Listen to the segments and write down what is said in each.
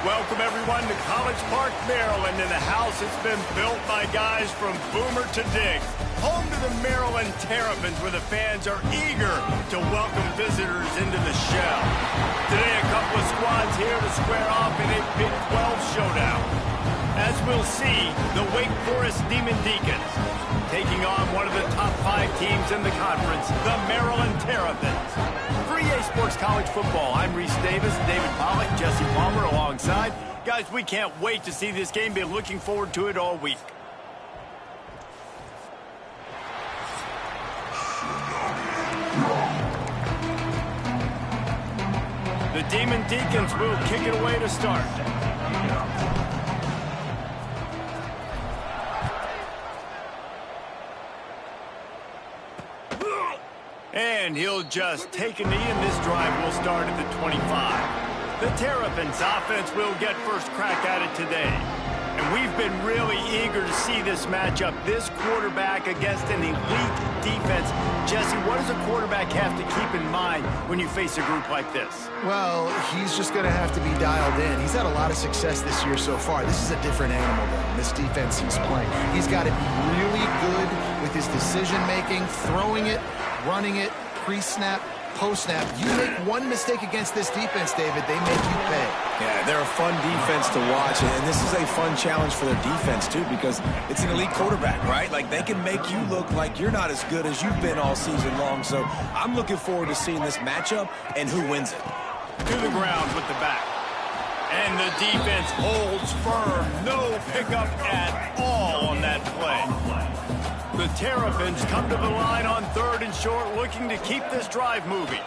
welcome everyone to College Park, Maryland, and the house has been built by guys from Boomer to Diggs. Home to the Maryland Terrapins, where the fans are eager to welcome visitors into the shell. Today, a couple of squads here to square off in a Big 12 showdown. As we'll see, the Wake Forest Demon Deacons taking on one of the top 5 teams in the conference, the Maryland Terrapins. For EA Sports College Football, I'm Reese Davis, David Pollack, Jesse Palmer alongside. Guys, we can't wait to see this game. Been looking forward to it all week. The Demon Deacons will kick it away to start. And he'll just take a knee, and this drive will start at the 25. The Terrapins offense will get first crack at it today. And we've been really eager to see this matchup, this quarterback against an elite defense. Jesse, what does a quarterback have to keep in mind when you face a group like this? Well, he's just going to have to be dialed in. He's had a lot of success this year so far. This is a different animal than this defense he's playing. He's got to be really good with his decision-making, throwing it, running it, pre-snap, post-snap. You make one mistake against this defense, David, they make you pay. Yeah, they're a fun defense to watch, and this is a fun challenge for their defense, too, because it's an elite quarterback, right? Like, they can make you look like you're not as good as you've been all season long, so I'm looking forward to seeing this matchup and who wins it. To the ground with the back. And the defense holds firm. No pickup at all on that play. The Terrapins come to the line on 3rd and short, looking to keep this drive moving.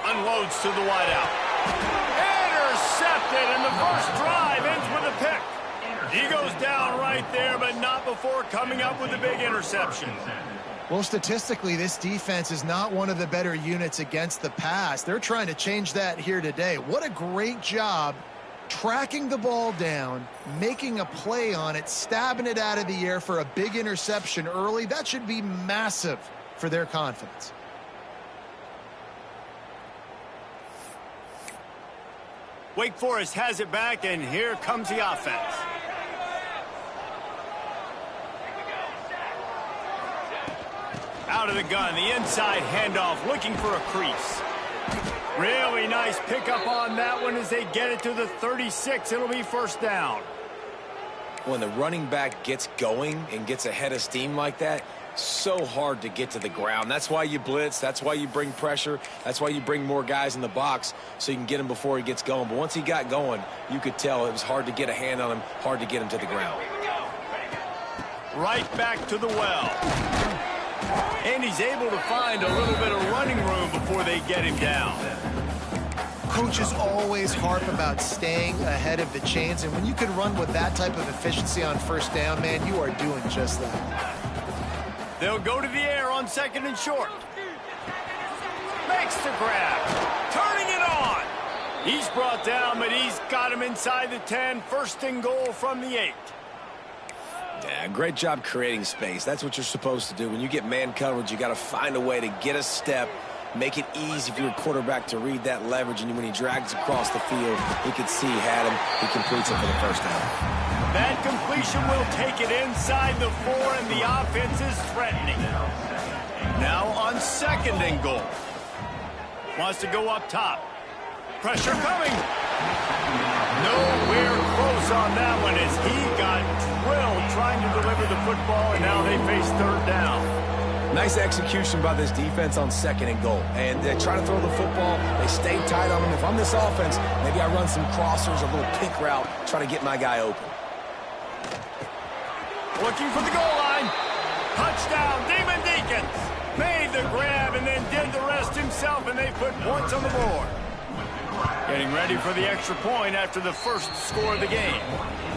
Unloads to the wideout. Intercepted, and the first drive ends with a pick. He goes down right there, but not before coming up with a big interception. Well, statistically, this defense is not one of the better units against the pass. They're trying to change that here today. What a great job tracking the ball down, making a play on it, stabbing it out of the air for a big interception early. That should be massive for their confidence. Wake Forest has it back, and here comes the offense. Out of the gun, the inside handoff, looking for a crease. Really nice pickup on that one as they get it to the 36. It'll be first down. When the running back gets going and gets ahead of steam like that, so hard to get to the ground. That's why you blitz. That's why you bring pressure. That's why you bring more guys in the box so you can get him before he gets going. But once he got going, you could tell it was hard to get a hand on him, hard to get him to the ground. Right back to the well. And he's able to find a little bit of running room before they get him down. Coaches always harp about staying ahead of the chains, and when you can run with that type of efficiency on first down, man, you are doing just that. They'll go to the air on 2nd and short. Makes the grab. Turning it on. He's brought down, but he's got him inside the 10. 1st and goal from the 8. Yeah, great job creating space. That's what you're supposed to do. When you get man coverage, you got to find a way to get a step, make it easy for your quarterback to read that leverage, and when he drags across the field, he can see he had him. He completes it for the first down. That completion will take it inside the 4, and the offense is threatening. Now on 2nd and goal. Wants to go up top. Pressure coming. Nowhere close on that one as he got drilled trying to deliver the football, and now they face 3rd down. Nice execution by this defense on 2nd and goal. And they try to throw the football. They stay tight on him. If I'm this offense, maybe I run some crossers, a little pick route, try to get my guy open. Looking for the goal line. Touchdown, Demon Deacons. Made the grab and then did the rest himself, and they put points on the board. Getting ready for the extra point after the first score of the game.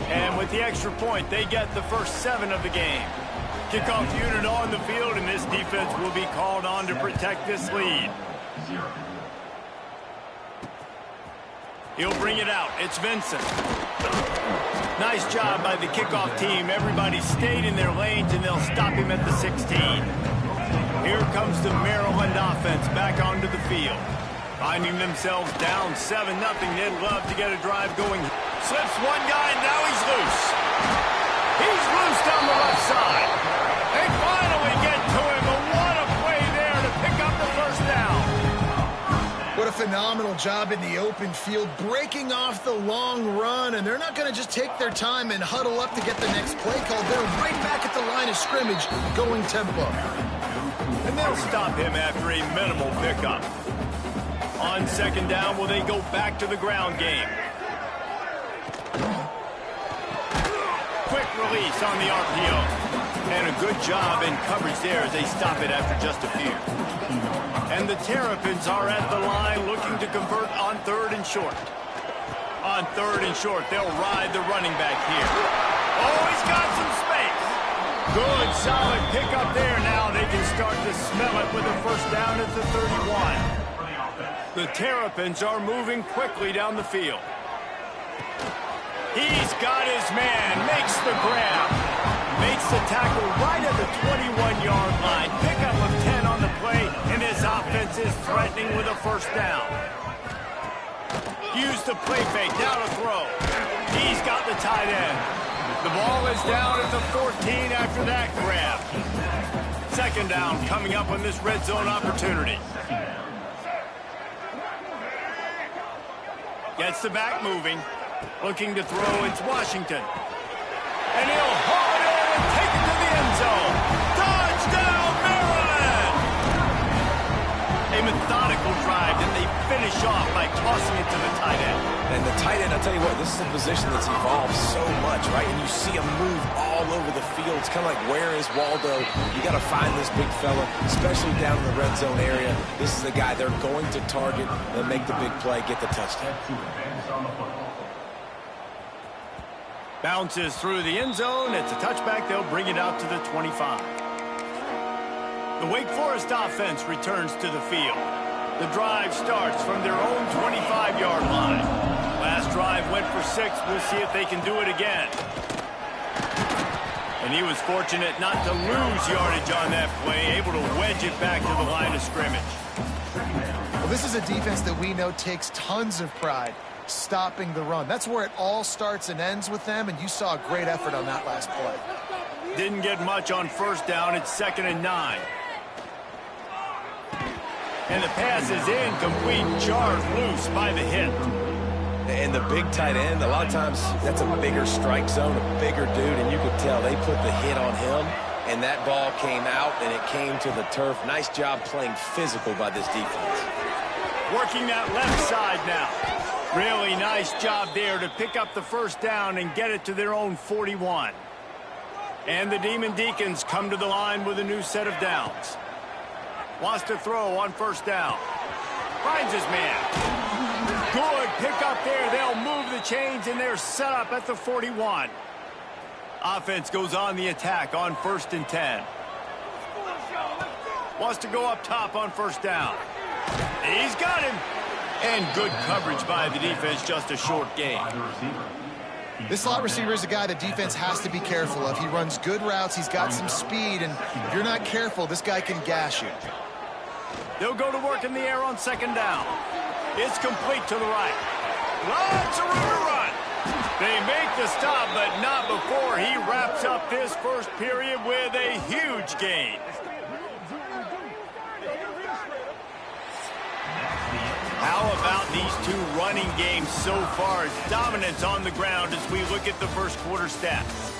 And with the extra point, they get the first 7 of the game. Kickoff unit on the field, and this defense will be called on to protect this lead. He'll bring it out. It's Vincent. Nice job by the kickoff team. Everybody stayed in their lanes, and they'll stop him at the 16. Here comes the Maryland offense back onto the field. Finding themselves down 7-0. They'd love to get a drive going. Slips one guy, and now he's loose. He's loose down the left side. They finally get to him, but what a play there to pick up the first down. What a phenomenal job in the open field, breaking off the long run, and they're not going to just take their time and huddle up to get the next play called. They're right back at the line of scrimmage, going tempo. And they'll stop him after a minimal pickup. On second down, will they go back to the ground game? Quick release on the RPO. And a good job in coverage there as they stop it after just a few. And the Terrapins are at the line looking to convert on 3rd and short. On 3rd and short, they'll ride the running back here. Oh, he's got some space. Good, solid pickup there. Now they can start to smell it with a first down at the 31. The Terrapins are moving quickly down the field. He's got his man, makes the grab. Makes the tackle right at the 21-yard line. Pickup of 10 on the play, and his offense is threatening with a first down. Use the play fake, now to throw. He's got the tight end. The ball is down at the 14 after that grab. Second down coming up on this red zone opportunity. Gets the back moving. Looking to throw, it's Washington. And he'll haul it in and take it to the end zone. Touchdown, Maryland! A methodical drive, and they finish off by tossing it to the tight end. And the tight end, I'll tell you what, this is a position that's evolved so much, right? And you see him move all over the field. It's kind of like, where is Waldo? You got to find this big fella, especially down in the red zone area. This is the guy they're going to target and make the big play, get the touchdown. Bounces through the end zone. It's a touchback. They'll bring it out to the 25. The Wake Forest offense returns to the field. The drive starts from their own 25-yard line. Last drive went for 6. We'll see if they can do it again. And he was fortunate not to lose yardage on that play, able to wedge it back to the line of scrimmage. Well, this is a defense that we know takes tons of pride stopping the run. That's where it all starts and ends with them, and you saw a great effort on that last play. Didn't get much on first down. It's 2nd and 9. And the pass is incomplete. Jarred loose by the hit. And the big tight end, a lot of times that's a bigger strike zone, a bigger dude, and you could tell they put the hit on him, and that ball came out, and it came to the turf. Nice job playing physical by this defense. Working that left side now. Really nice job there to pick up the first down and get it to their own 41. And the Demon Deacons come to the line with a new set of downs. Wants to throw on first down. Finds his man. Good pickup there. They'll move the chains, and they're set up at the 41. Offense goes on the attack on 1st and 10. Wants to go up top on first down. He's got him. And good coverage by the defense, just a short gain. This slot receiver is a guy the defense has to be careful of. He runs good routes, he's got some speed, and if you're not careful, this guy can gash you. They'll go to work in the air on second down. It's complete to the right. Lots of room to run. They make the stop, but not before he wraps up this first period with a huge gain. How about these two running games so far? Dominance on the ground as we look at the first quarter stats.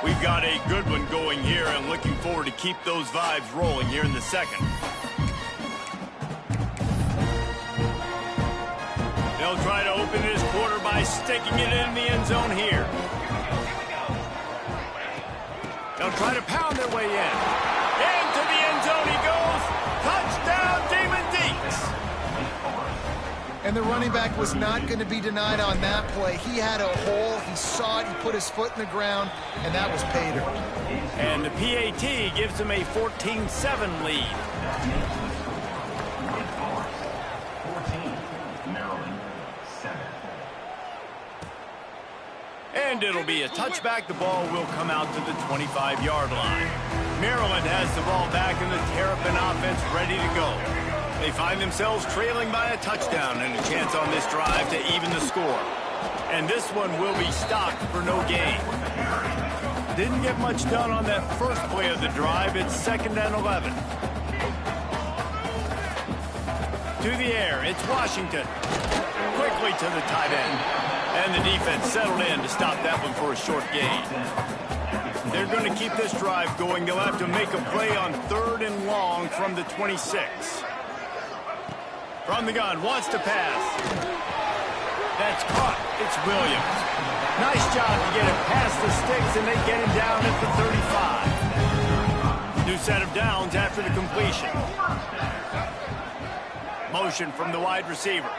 We've got a good one going here and looking forward to keep those vibes rolling here in the second. They'll try to open this quarter by sticking it in the end zone here. They'll try to pound their way in. Into the end zone he goes. Touchdown, Demon Deacs. And the running back was not going to be denied on that play. He had a hole. He saw it. He put his foot in the ground, and that was pay dirt. And the PAT gives him a 14-7 lead. And it'll be a touchback. The ball will come out to the 25-yard line. Maryland has the ball back and the Terrapin offense ready to go. They find themselves trailing by a touchdown and a chance on this drive to even the score. And this one will be stopped for no gain. Didn't get much done on that first play of the drive. It's 2nd and 11. To the air, it's Washington. Quickly to the tight end. And the defense settled in to stop that one for a short gain. They're going to keep this drive going. They'll have to make a play on 3rd and long from the 26. From the gun, wants to pass. That's caught. It's Williams. Nice job to get it past the sticks, and they get him down at the 35. New set of downs after the completion. Motion from the wide receiver.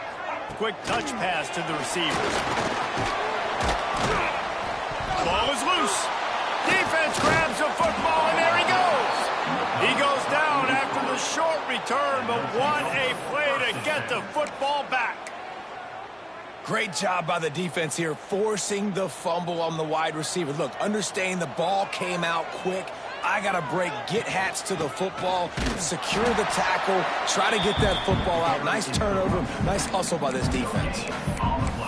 Quick touch pass to the receivers. Ball is loose. Defense grabs the football, and there he goes. He goes down after the short return, but what a play to get the football back. Great job by the defense here, forcing the fumble on the wide receiver. Look, understanding the ball came out quick. I got to break, get Hats to the football, secure the tackle, try to get that football out. Nice turnover, nice hustle by this defense.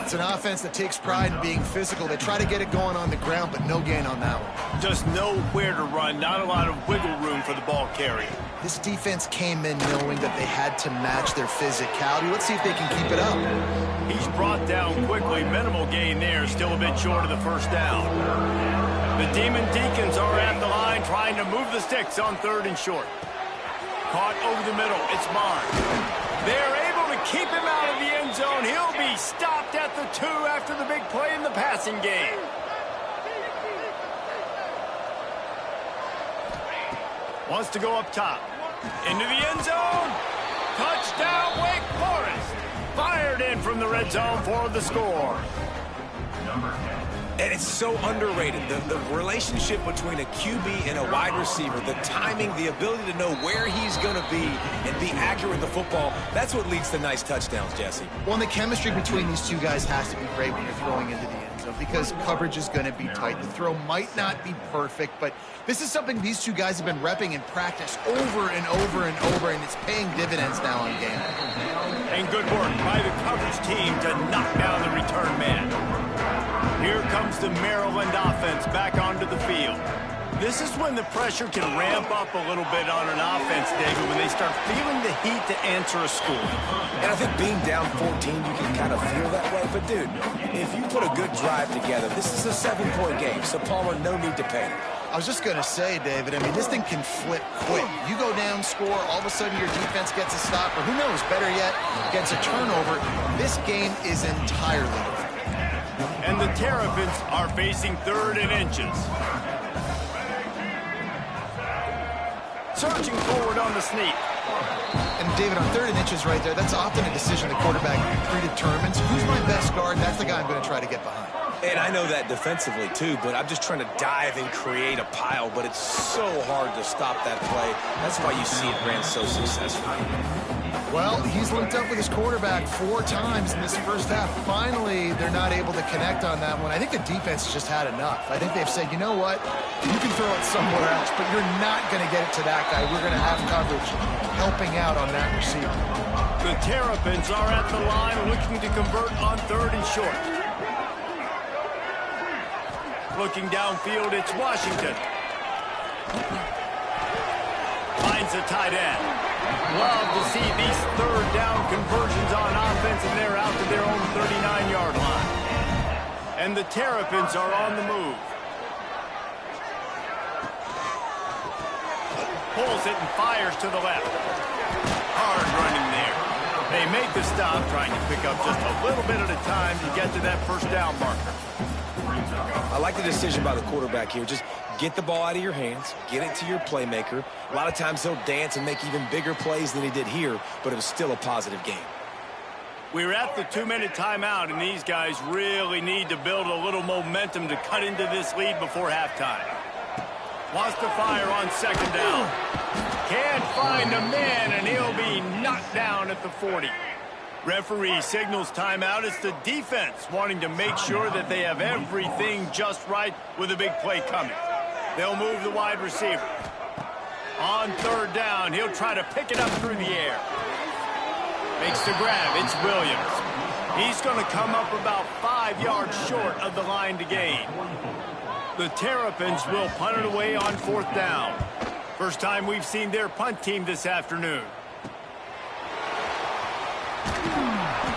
It's an offense that takes pride in being physical. They try to get it going on the ground, but no gain on that one. Just nowhere to run, not a lot of wiggle room for the ball carrier. This defense came in knowing that they had to match their physicality. Let's see if they can keep it up. He's brought down quickly. Minimal gain there, still a bit short of the first down. The Demon Deacons are at the line trying to move the sticks on 3rd and short. Caught over the middle. It's Mark. They're able to keep him out of the end zone. He'll be stopped at the 2 after the big play in the passing game. Wants to go up top. Into the end zone. Touchdown, Wake Forest. Fired in from the red zone for the score. And it's so underrated. The relationship between a QB and a wide receiver, the timing, the ability to know where he's going to be and be accurate with the football, that's what leads to nice touchdowns, Jesse. Well, and the chemistry between these two guys has to be great when you're throwing into the end zone because coverage is going to be tight. The throw might not be perfect, but this is something these two guys have been repping in practice over and over and over, and it's paying dividends now on game. And good work by the coverage team to knock down the return man. Here comes the Maryland offense back onto the field. This is when the pressure can ramp up a little bit on an offense, David, when they start feeling the heat to answer a score. And I think being down 14, you can kind of feel that way. But, dude, if you put a good drive together, this is a 7-point game, so Palmer, no need to panic. I was just going to say, David, I mean, this thing can flip quick. You go down, score, all of a sudden your defense gets a stop, or who knows, better yet, gets a turnover. This game is entirely different. And the Terrapins are facing 3rd and inches. Searching forward on the sneak. And David, on 3rd and inches right there, that's often a decision the quarterback predetermines. Who's my best guard? That's the guy I'm going to try to get behind. And I know that defensively, too, but I'm just trying to dive and create a pile, but it's so hard to stop that play. That's why you see it ran so successfully. Well, he's linked up with his quarterback 4 times in this first half. Finally, they're not able to connect on that one. I think the defense has just had enough. I think they've said, you know what, you can throw it somewhere else, but you're not going to get it to that guy. We're going to have coverage helping out on that receiver. The Terrapins are at the line looking to convert on 3rd and short. Looking downfield, it's Washington. Finds the tight end. Love to see these 3rd down conversions on offense, and they're out to their own 39-yard line. And the Terrapins are on the move. Pulls it and fires to the left. Hard running there. They make the stop, trying to pick up just a little bit at a time to get to that first down marker. I like the decision by the quarterback here. Just get the ball out of your hands, get it to your playmaker. A lot of times he'll dance and make even bigger plays than he did here, but it was still a positive game. We're at the 2-minute timeout, and these guys really need to build a little momentum to cut into this lead before halftime. Wants to fire on 2nd down. Can't find a man, and he'll be knocked down at the 40. Referee signals timeout. It's the defense wanting to make sure that they have everything just right with a big play coming. They'll move the wide receiver. On third down, he'll try to pick it up through the air. Makes the grab. It's Williams. He's going to come up about 5 yards short of the line to gain. The Terrapins will punt it away on fourth down. First time we've seen their punt team this afternoon.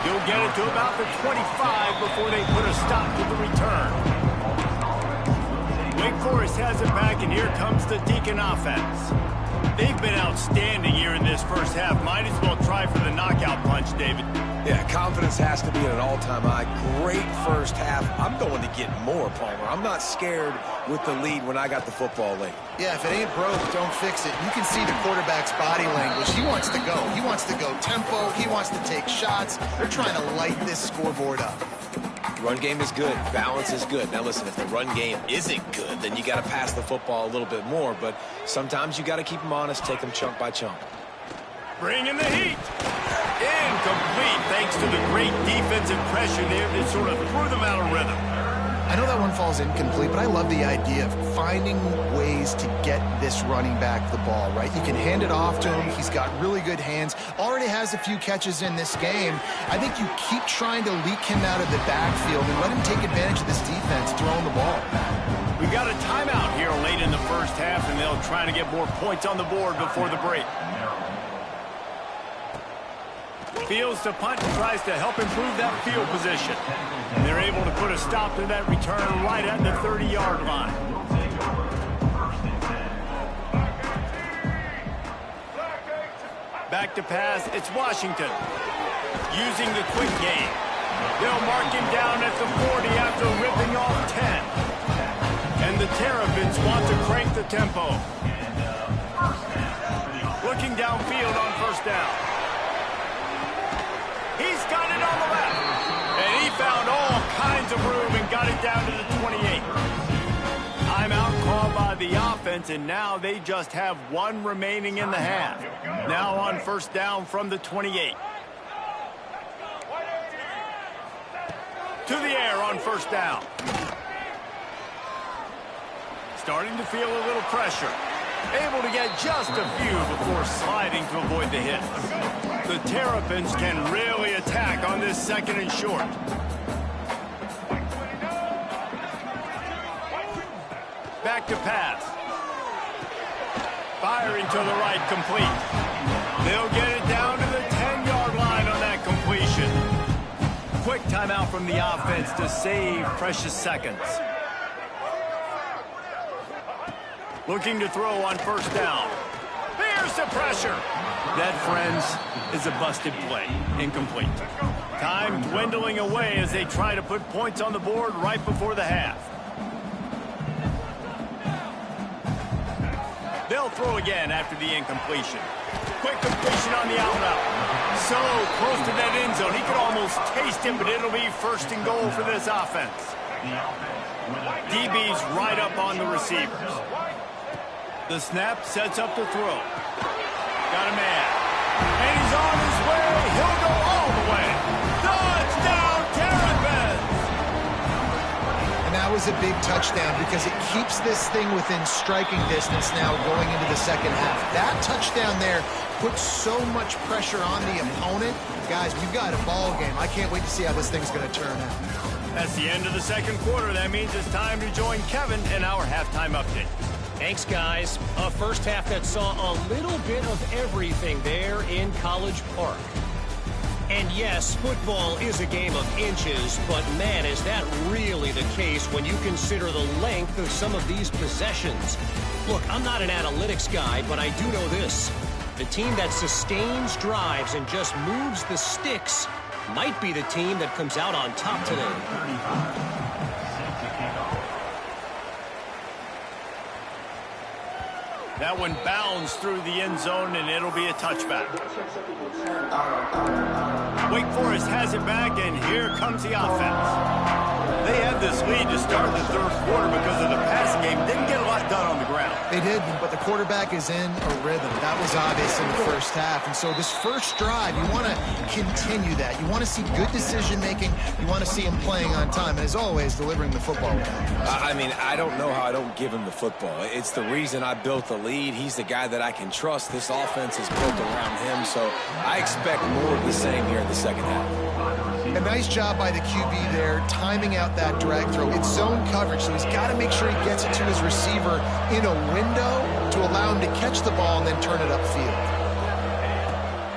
He'll get it to about the 25 before they put a stop to the return. Wake Forest has it back, and here comes the Deacon offense. They've been outstanding here in this first half. Might as well try for the knockout punch, David. Yeah, confidence has to be at an all-time high. Great first half. I'm going to get more, Palmer. I'm not scared with the lead when I got the football late. Yeah, if it ain't broke, don't fix it. You can see the quarterback's body language. He wants to go. He wants to go tempo. He wants to take shots. They're trying to light this scoreboard up. Run game is good. Balance is good. Now, listen, if the run game isn't good, then you got to pass the football a little bit more. But sometimes you got to keep them honest, take them chunk by chunk. Bringing the heat. Incomplete, thanks to the great defensive pressure there that sort of threw them out of rhythm. I know that one falls incomplete, but I love the idea of finding ways to get this running back the ball, right? You can hand it off to him. He's got really good hands. Already has a few catches in this game. I think you keep trying to leak him out of the backfield and let him take advantage of this defense throwing the ball. We've got a timeout here late in the first half, and they'll try to get more points on the board before the break. Fields to punt and tries to help improve that field position. And they're able to put a stop to that return right at the 30-yard line. Back to pass, it's Washington. Using the quick game. They'll mark him down at the 40 after ripping off 10. And the Terrapins want to crank the tempo. Looking downfield on first down. He's got it on the left. And he found all kinds of room and got it down to the 28. Timeout called by the offense, and now they just have one remaining in the half. Now on first down from the 28. To the air on first down. Starting to feel a little pressure. Able to get just a few before sliding to avoid the hit. The Terrapins can really attack on this second and short. Back to pass. Firing to the right, complete. They'll get it down to the 10-yard line on that completion. Quick timeout from the offense to save precious seconds. Looking to throw on first down. There's the pressure. That, friends, is a busted play. Incomplete. Time dwindling away as they try to put points on the board right before the half. They'll throw again after the incompletion. Quick completion on the out route. So close to that end zone. He could almost taste it, but it'll be first and goal for this offense. DB's right up on the receivers. The snap sets up the throw. Got a man. And he's on his way. He'll go all the way. Touchdown, Terrapins! And that was a big touchdown because it keeps this thing within striking distance now going into the second half. That touchdown there puts so much pressure on the opponent. Guys, we've got a ball game. I can't wait to see how this thing's going to turn out. That's the end of the second quarter. That means it's time to join Kevin in our halftime update. Thanks, guys. A first half that saw a little bit of everything there in College Park. And yes, football is a game of inches, but man, is that really the case when you consider the length of some of these possessions. Look, I'm not an analytics guy, but I do know this. The team that sustains drives and just moves the sticks might be the team that comes out on top today. That one bounds through the end zone, and it'll be a touchback. Wake Forest has it back, and here comes the offense. They had this lead to start the third quarter because of the passing game. Didn't get a lot done on the ground. They did, but the quarterback is in a rhythm. That was obvious in the first half. And so this first drive, you want to continue that. You want to see good decision-making. You want to see him playing on time. And as always, delivering the football. I mean, I don't know how I don't give him the football. It's the reason I built the lead. He's the guy that I can trust. This offense is built around him. So I expect more of the same here in the second half. A nice job by the QB there, timing out that drag throw. It's zone coverage, so he's got to make sure he gets it to his receiver in a window to allow him to catch the ball and then turn it upfield.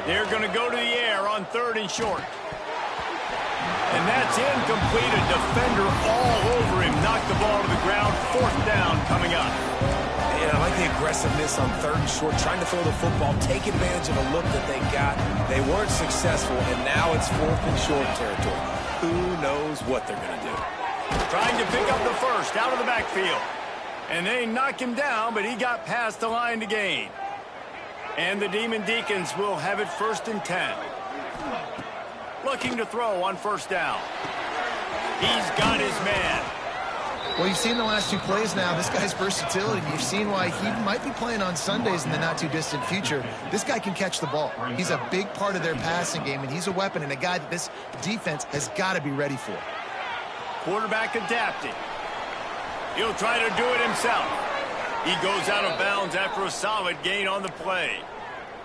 They're going to go to the air on 3rd and short. And that's incomplete. A defender all over him. Knocked the ball to the ground. 4th down coming up. Yeah, I like the aggressiveness on 3rd and short, trying to throw the football, take advantage of a look that they got. They weren't successful, and now it's 4th and short territory. Who knows what they're going to do? Trying to pick up the first out of the backfield. And they knock him down, but he got past the line to gain. And the Demon Deacons will have it 1st and 10. Looking to throw on 1st down. He's got his man. Well, you've seen the last 2 plays now. This guy's versatility. You've seen why he might be playing on Sundays in the not-too-distant future. This guy can catch the ball. He's a big part of their passing game, and he's a weapon and a guy that this defense has got to be ready for. Quarterback adapting. He'll try to do it himself. He goes out of bounds after a solid gain on the play.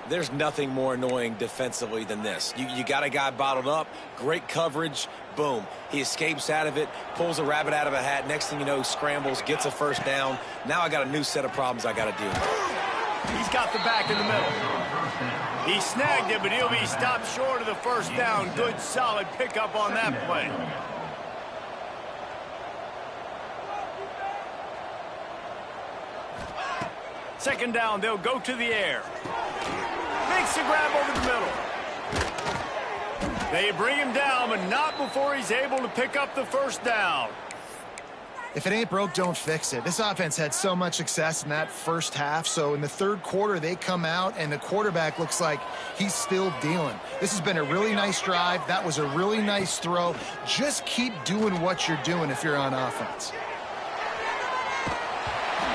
There's nothing more annoying defensively than this. You got a guy bottled up, great coverage, boom. He escapes out of it, pulls a rabbit out of a hat. Next thing you know, scrambles, gets a 1st down. Now I got a new set of problems I got to deal with. He's got the back in the middle. He snagged it, but he'll be stopped short of the 1st down. Good, solid pickup on that play. Second down, they'll go to the air. Makes the grab over the middle. They bring him down, but not before he's able to pick up the 1st down. If it ain't broke, don't fix it. This offense had so much success in that first half, so in the 3rd quarter, they come out, and the quarterback looks like he's still dealing. This has been a really nice drive. That was a really nice throw. Just keep doing what you're doing if you're on offense.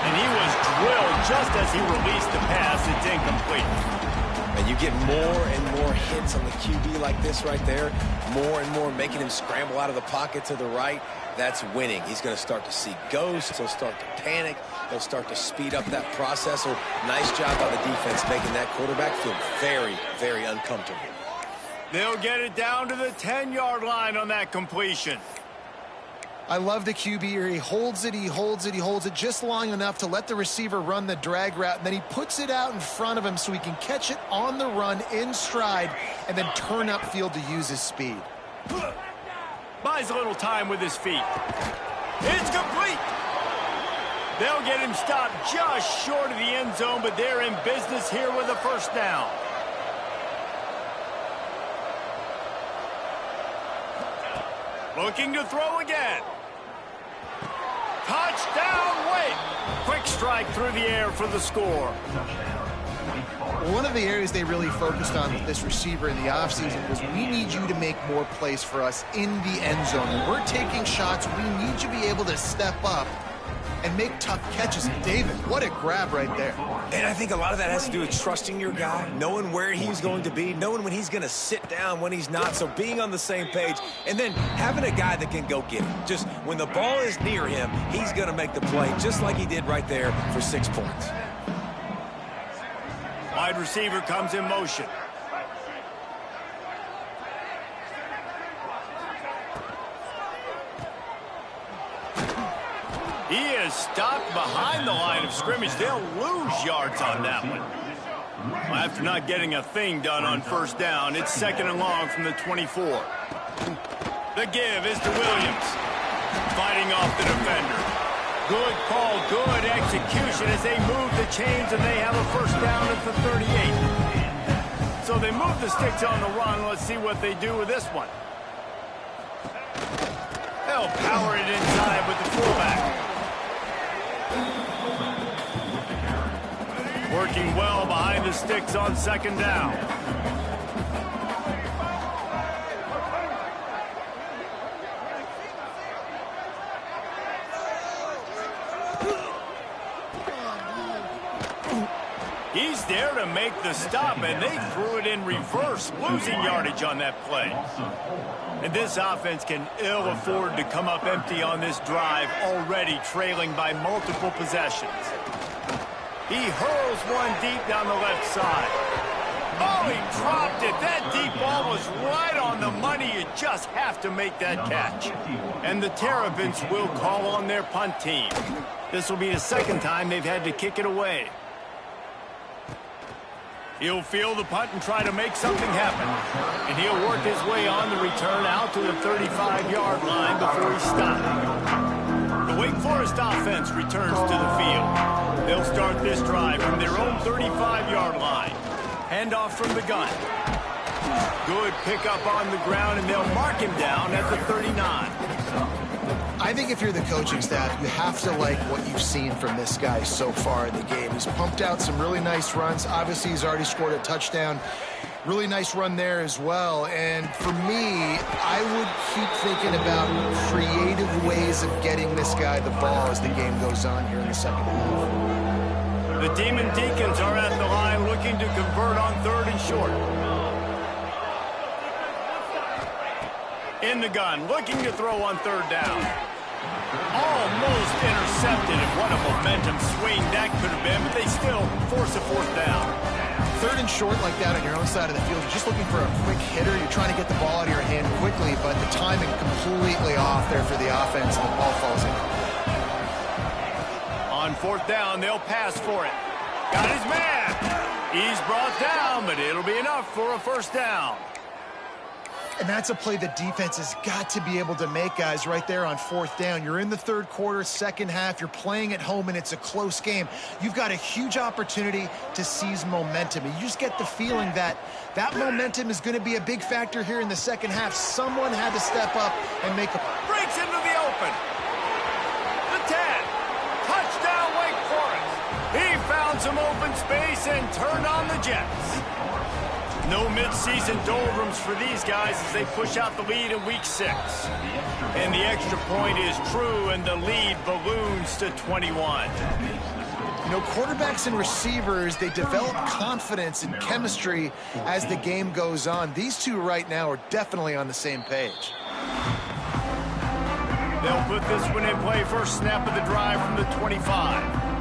And he was drilled just as he released the pass. It's incomplete. And you get more and more hits on the QB like this right there. More and more making him scramble out of the pocket to the right. That's winning. He's going to start to see ghosts. He'll start to panic. He'll start to speed up that process. So nice job by the defense making that quarterback feel very, very uncomfortable. They'll get it down to the 10-yard line on that completion. I love the QB here. He holds it, he holds it, he holds it just long enough to let the receiver run the drag route, and then he puts it out in front of him so he can catch it on the run in stride and then turn upfield to use his speed. Buys a little time with his feet. It's complete. They'll get him stopped just short of the end zone, but they're in business here with a 1st down. Looking to throw again. Touchdown, Wake. Quick strike through the air for the score. One of the areas they really focused on with this receiver in the offseason was we need you to make more plays for us in the end zone. When we're taking shots, we need you to be able to step up and make tough catches. David, what a grab right there. And I think a lot of that has to do with trusting your guy, knowing where he's going to be, knowing when he's going to sit down, when he's not, so being on the same page, and then having a guy that can go get it. Just when the ball is near him, he's going to make the play, just like he did right there for 6 points. Wide receiver comes in motion. He is stopped behind the line of scrimmage. They'll lose yards on that one. Well, after not getting a thing done on 1st down, it's 2nd and long from the 24. The give is to Williams. Fighting off the defender. Good call, good execution as they move the chains, and they have a 1st down at the 38. So they move the sticks on the run. Let's see what they do with this one. They'll power it inside with the fullback. Working well behind the sticks on 2nd down. He's there to make the stop, and they threw it in reverse, losing yardage on that play. And this offense can ill afford to come up empty on this drive, already trailing by multiple possessions. He hurls one deep down the left side. Oh, he dropped it. That deep ball was right on the money. You just have to make that catch. And the Terrapins will call on their punt team. This will be the second time they've had to kick it away. He'll field the punt and try to make something happen. And he'll work his way on the return out to the 35-yard line before he stopped. The Wake Forest offense returns to the field. They'll start this drive from their own 35-yard line. Handoff from the gun. Good pickup on the ground, and they'll mark him down at the 39. I think if you're the coaching staff, you have to like what you've seen from this guy so far in the game. He's pumped out some really nice runs. Obviously, he's already scored a touchdown. Really nice run there as well. And for me, I would keep thinking about creative ways of getting this guy the ball as the game goes on here in the second half. The Demon Deacons are at the line looking to convert on 3rd and short. In the gun, looking to throw on 3rd down. Almost intercepted, and what a momentum swing that could have been, but they still force a 4th down. 3rd and short like that on your own side of the field, you're just looking for a quick hitter. You're trying to get the ball out of your hand quickly, but the timing completely off there for the offense, and the ball falls in. On 4th down, they'll pass for it. Got his man. He's brought down, but it'll be enough for a 1st down. And that's a play the defense has got to be able to make, guys, right there on 4th down. You're in the 3rd quarter, second half. You're playing at home, and it's a close game. You've got a huge opportunity to seize momentum. And you just get the feeling that that momentum is going to be a big factor here in the second half. Someone had to step up and make a... Breaks into the open. The 10. Touchdown, Wake Forest. He found some open space and turned on the Jets. No mid-season doldrums for these guys as they push out the lead in Week 6. And the extra point is true, and the lead balloons to 21. You know, quarterbacks and receivers, they develop confidence and chemistry as the game goes on. These two right now are definitely on the same page. They'll put this one in play, first snap of the drive from the 25.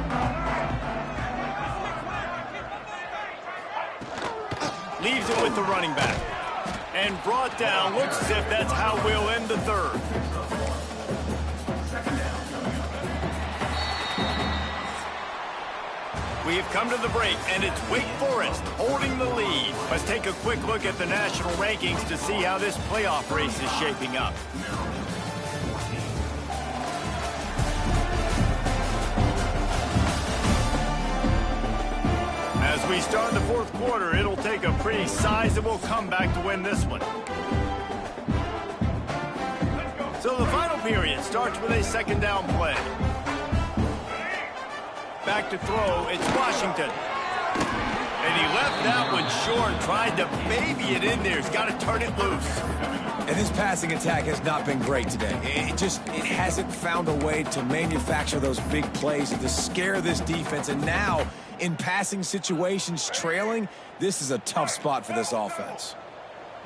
Leaves it with the running back. And brought down. Looks as if that's how we'll end the 3rd. We have come to the break, and it's Wake Forest holding the lead. Let's take a quick look at the national rankings to see how this playoff race is shaping up. As we start the 4th quarter, it'll take a pretty sizable comeback to win this one. So the final period starts with a 2nd down play. Back to throw, it's Washington. And he left that one short, tried to baby it in there. He's got to turn it loose. And his passing attack has not been great today. It hasn't found a way to manufacture those big plays and to scare this defense. And now, in passing situations, trailing, this is a tough spot for this offense.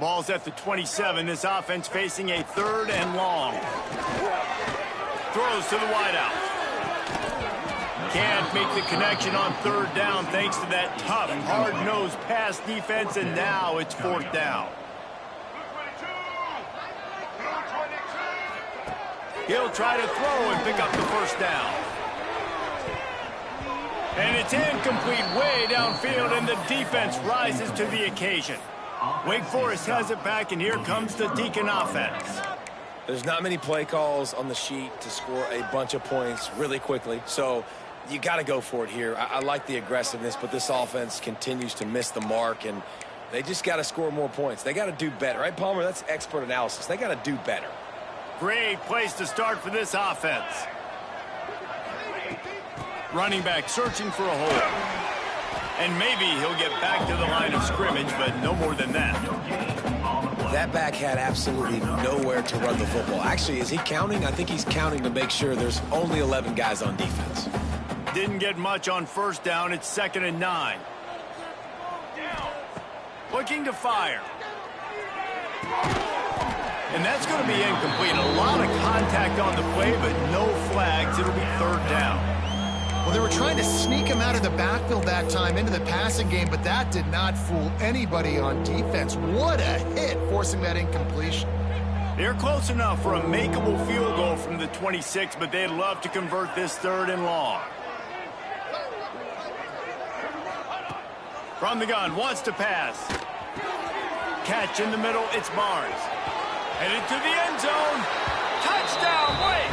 Ball's at the 27. This offense facing a 3rd and long. Throws to the wideout. Can't make the connection on 3rd down thanks to that tough, hard-nosed pass defense, and now it's 4th down. He'll try to throw and pick up the 1st down. And it's incomplete way downfield, and the defense rises to the occasion. Wake Forest has it back, and here comes the Deacon offense. There's not many play calls on the sheet to score a bunch of points really quickly, so you got to go for it here. I like the aggressiveness, but this offense continues to miss the mark, and they just got to score more points. They got to do better, right, Palmer? That's expert analysis. They got to do better. Great place to start for this offense. Running back searching for a hole. And maybe he'll get back to the line of scrimmage, but no more than that. That back had absolutely nowhere to run the football. Actually, is he counting? I think he's counting to make sure there's only 11 guys on defense. Didn't get much on 1st down. It's 2nd and 9. Looking to fire. And that's going to be incomplete. A lot of contact on the play, but no flags. It'll be third down. Well, they were trying to sneak him out of the backfield that time into the passing game, but that did not fool anybody on defense. What a hit, forcing that incompletion. They're close enough for a makeable field goal from the 26, but they'd love to convert this third and long. From the gun, wants to pass. Catch in the middle, it's Barnes. Headed to the end zone. Touchdown, wait!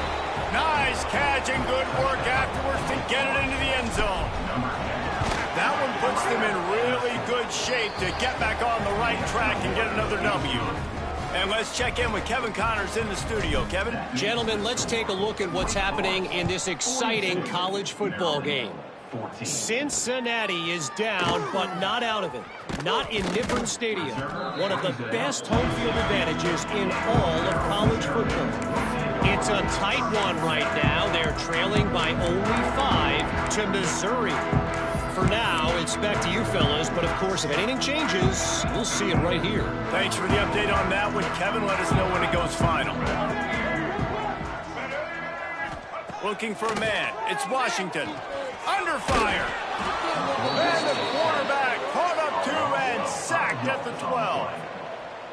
Nice catch and good work afterwards to get it into the end zone. That one puts them in really good shape to get back on the right track and get another W. And let's check in with Kevin Connors in the studio. Kevin? Gentlemen, let's take a look at what's happening in this exciting college football game. Cincinnati is down, but not out of it. Not in Nippert Stadium, one of the best home field advantages in all of college football. It's a tight one right now. They're trailing by only 5 to Missouri. For now, it's back to you fellas, but of course, if anything changes, we'll see it right here. Thanks for the update on that one, Kevin. Let us know when it goes final. Looking for a man. It's Washington. Under fire. And the quarterback caught up 2 and sacked at the 12.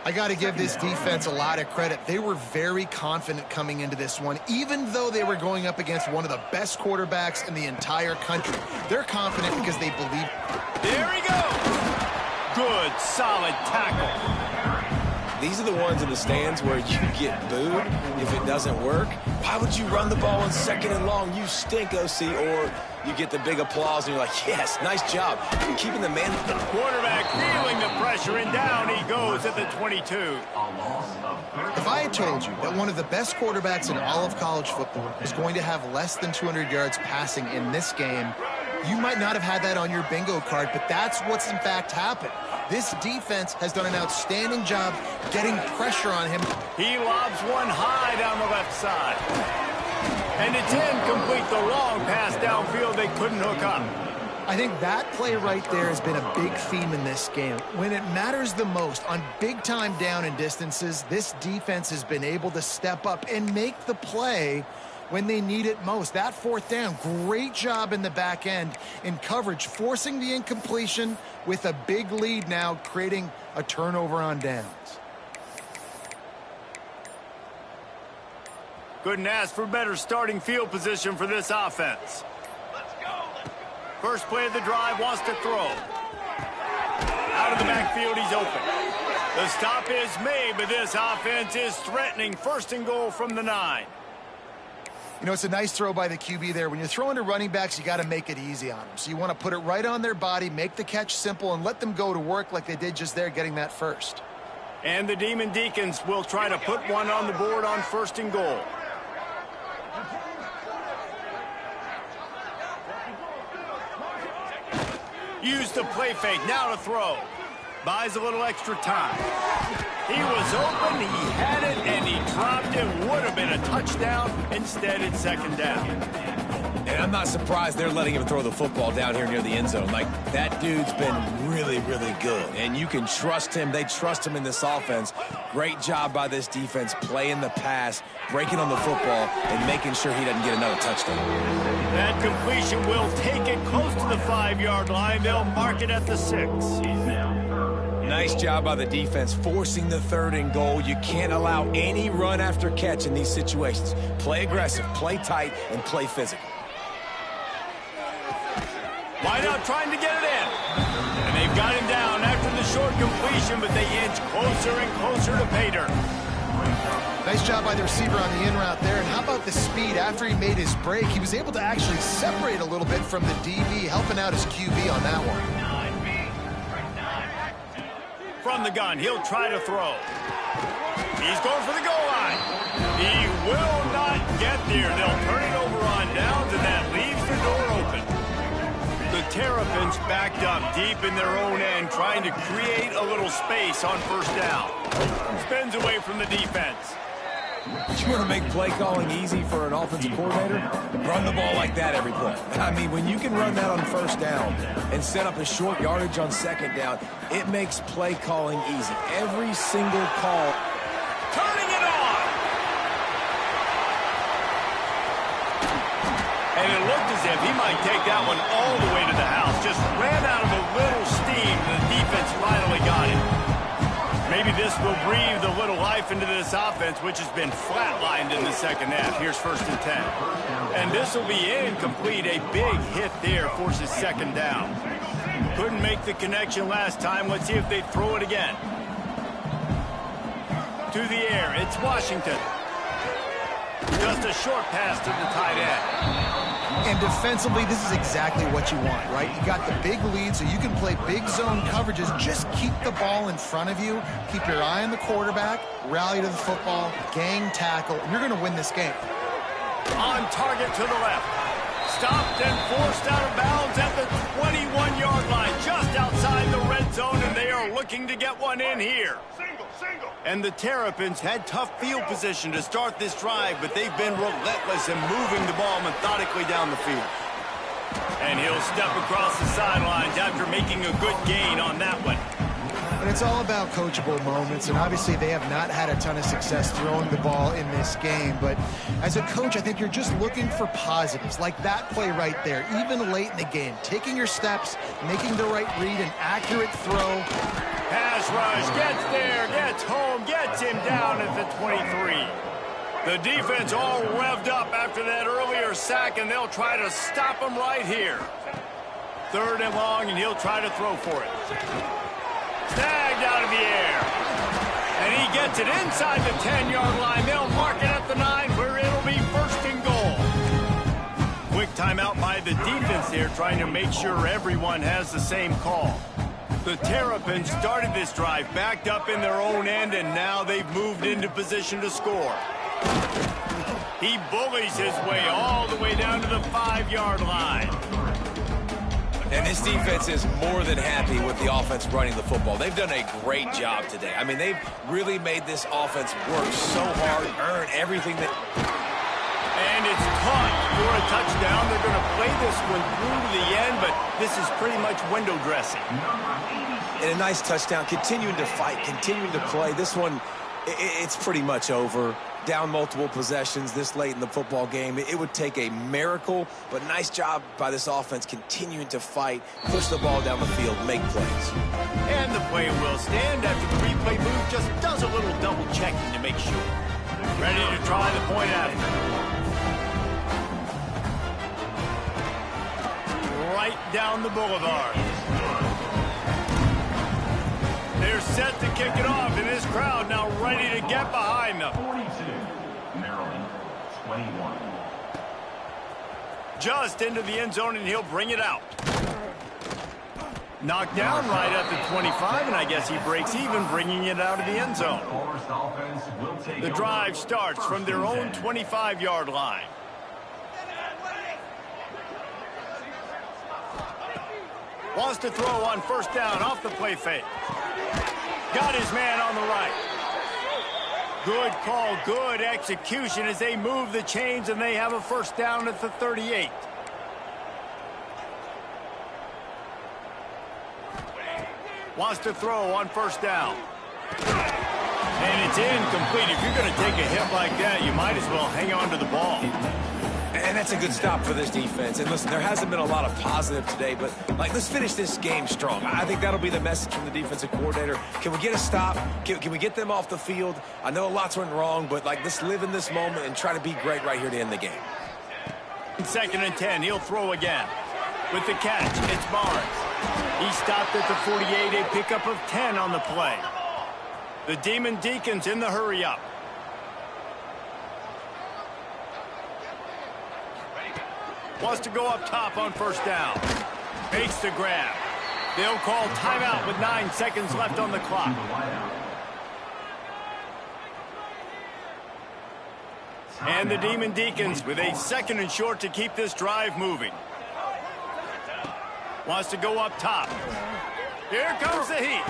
I got to give this defense a lot of credit. They were very confident coming into this one, even though they were going up against one of the best quarterbacks in the entire country. They're confident because they believe. There he goes. Good, solid tackle. These are the ones in the stands where you get booed if it doesn't work. Why would you run the ball on 2nd and long? You stink, OC. Or you get the big applause and you're like, yes, nice job. You're keeping the man. The quarterback feeling the pressure, and down he goes at the 22. If I had told you that one of the best quarterbacks in all of college football is going to have less than 200 yards passing in this game, you might not have had that on your bingo card, but that's what's in fact happened. This defense has done an outstanding job getting pressure on him. He lobs one high down the left side. And it's incomplete. The long pass downfield they couldn't hook up. I think that play right there has been a big theme in this game. When it matters the most, on big-time down and distances, this defense has been able to step up and make the play when they need it most. That 4th down, great job in the back end in coverage, forcing the incompletion with a big lead now, creating a turnover on downs. Couldn't ask for better starting field position for this offense. First play of the drive, wants to throw. Out of the backfield, he's open. The stop is made, but this offense is threatening. 1st and goal from the 9. You know, it's a nice throw by the QB there. When you're throwing to running backs, you got to make it easy on them. So you want to put it right on their body, make the catch simple, and let them go to work like they did just there, getting that first. And the Demon Deacons will try to put one on the board on 1st and goal. Use the play fake, now to throw. Buys a little extra time. He was open, he had it, and he dropped it. Would have been a touchdown. Instead, it's 2nd down. And I'm not surprised they're letting him throw the football down here near the end zone. Like, that dude's been really, really good. And you can trust him. They trust him in this offense. Great job by this defense playing the pass, breaking on the football, and making sure he doesn't get another touchdown. That completion will take it close to the 5-yard line. They'll mark it at the 6. Nice job by the defense, forcing the 3rd and goal. You can't allow any run after catch in these situations. Play aggressive, play tight, and play physical. Wide out trying to get it in. And they've got him down after the short completion, but they inch closer and closer to pay dirt. Nice job by the receiver on the in route there. And how about the speed after he made his break? He was able to actually separate a little bit from the DB, helping out his QB on that one. From the gun, he'll try to throw. He's going for the goal line. He will not get there. They'll turn it over on downs, and that leaves the door open. The Terrapins backed up deep in their own end, trying to create a little space on 1st down. Spins away from the defense. You want to make play calling easy for an offensive coordinator? Run the ball like that every play. I mean, when you can run that on first down and set up a short yardage on second down, it makes play calling easy. Every single call. Turning it on! And it looked as if he might take that one all the way to the house. Just ran out of a little steam, and the defense finally got it. Maybe this will breathe a little life into this offense, which has been flatlined in the second half. Here's 1st and 10. And this will be incomplete. A big hit there forces second down. Couldn't make the connection last time. Let's see if they throw it again. To the air, it's Washington. Just a short pass to the tight end. And defensively, this is exactly what you want, right? You got the big lead, so you can play big zone coverages. Just keep the ball in front of you. Keep your eye on the quarterback. Rally to the football. Gang tackle. And you're going to win this game. On target to the left. Stopped and forced out of bounds at the 21-yard line. Just outside the red zone, and they are looking to get one in here. And the Terrapins had tough field position to start this drive, but they've been relentless in moving the ball methodically down the field. And he'll step across the sidelines after making a good gain on that one. And it's all about coachable moments, and obviously they have not had a ton of success throwing the ball in this game. But as a coach, I think you're just looking for positives, like that play right there, even late in the game. Taking your steps, making the right read, an accurate throw. Pass rush, gets there, gets home, gets him down at the 23. The defense all revved up after that earlier sack, and they'll try to stop him right here. 3rd and long, and he'll try to throw for it. Snagged out of the air. And he gets it inside the 10-yard line. They'll mark it at the 9, where it'll be 1st and goal. Quick timeout by the defense there, trying to make sure everyone has the same call. The Terrapins started this drive backed up in their own end, and now they've moved into position to score. He bullies his way all the way down to the 5-yard line. And this defense is more than happy with the offense running the football. They've done a great job today. I mean, they've really made this offense work so hard, earn everything that... And it's caught for a touchdown. They're going to play this one through to the end, but this is pretty much window dressing. And a nice touchdown, continuing to fight, continuing to play. This one, it's pretty much over. Down multiple possessions this late in the football game. It would take a miracle, but nice job by this offense continuing to fight, push the ball down the field, make plays. And the play will stand after the replay booth just does a little double checking to make sure. Ready to try the point after. Right down the boulevard. They're set to kick it off, and this crowd now ready to get behind them. 42, Maryland, 21. Just into the end zone, and he'll bring it out. Knocked down right at the 25, and I guess he breaks even, bringing it out of the end zone. The drive starts from their own 25-yard line. Wants to throw on 1st down off the play fake. Got his man on the right. Good call, good execution as they move the chains, and they have a 1st down at the 38. Wants to throw on 1st down. And it's incomplete. If you're going to take a hit like that, you might as well hang on to the ball. And that's a good stop for this defense. And listen, there hasn't been a lot of positive today, but let's finish this game strong. I think that'll be the message from the defensive coordinator. Can we get a stop? Can we get them off the field? I know lots went wrong, but let's live in this moment and try to be great right here to end the game. 2nd and 10, he'll throw again. With the catch, it's Barnes. He stopped at the 48, a pickup of 10 on the play. The Demon Deacons in the hurry-up. Wants to go up top on 1st down. Makes the grab. They'll call timeout with 9 seconds left on the clock. And the Demon Deacons with a 2nd and short to keep this drive moving. Wants to go up top. Here comes the heat.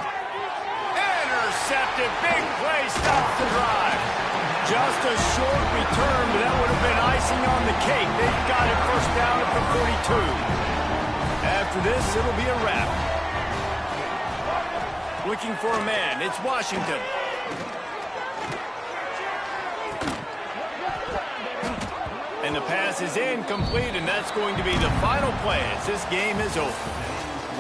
Intercepted. Big play stops the drive. Just a short return, but that would have been icing on the cake. They've got it first down at the 42. After this, it'll be a wrap. Looking for a man. It's Washington. And the pass is incomplete, and that's going to be the final play as this game is over.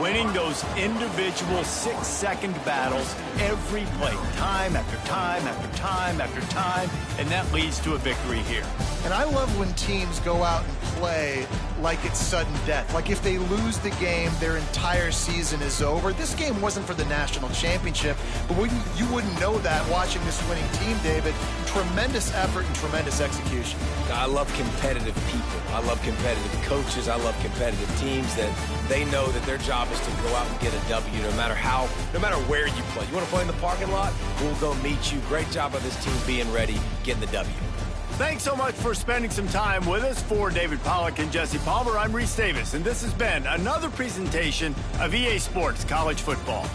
Winning those individual 6-second battles every play, time after time after time after time, and that leads to a victory here. And I love when teams go out and play like it's sudden death. Like if they lose the game, their entire season is over. This game wasn't for the national championship, but you wouldn't know that watching this winning team, David. Tremendous effort and tremendous execution. I love competitive people. I love competitive coaches. I love competitive teams that they know that their job is to go out and get a W no matter where you play. You want to play in the parking lot? We'll go meet you. Great job of this team being ready, getting the W. Thanks so much for spending some time with us. For David Pollack and Jesse Palmer, I'm Reese Davis, and this has been another presentation of EA Sports College Football.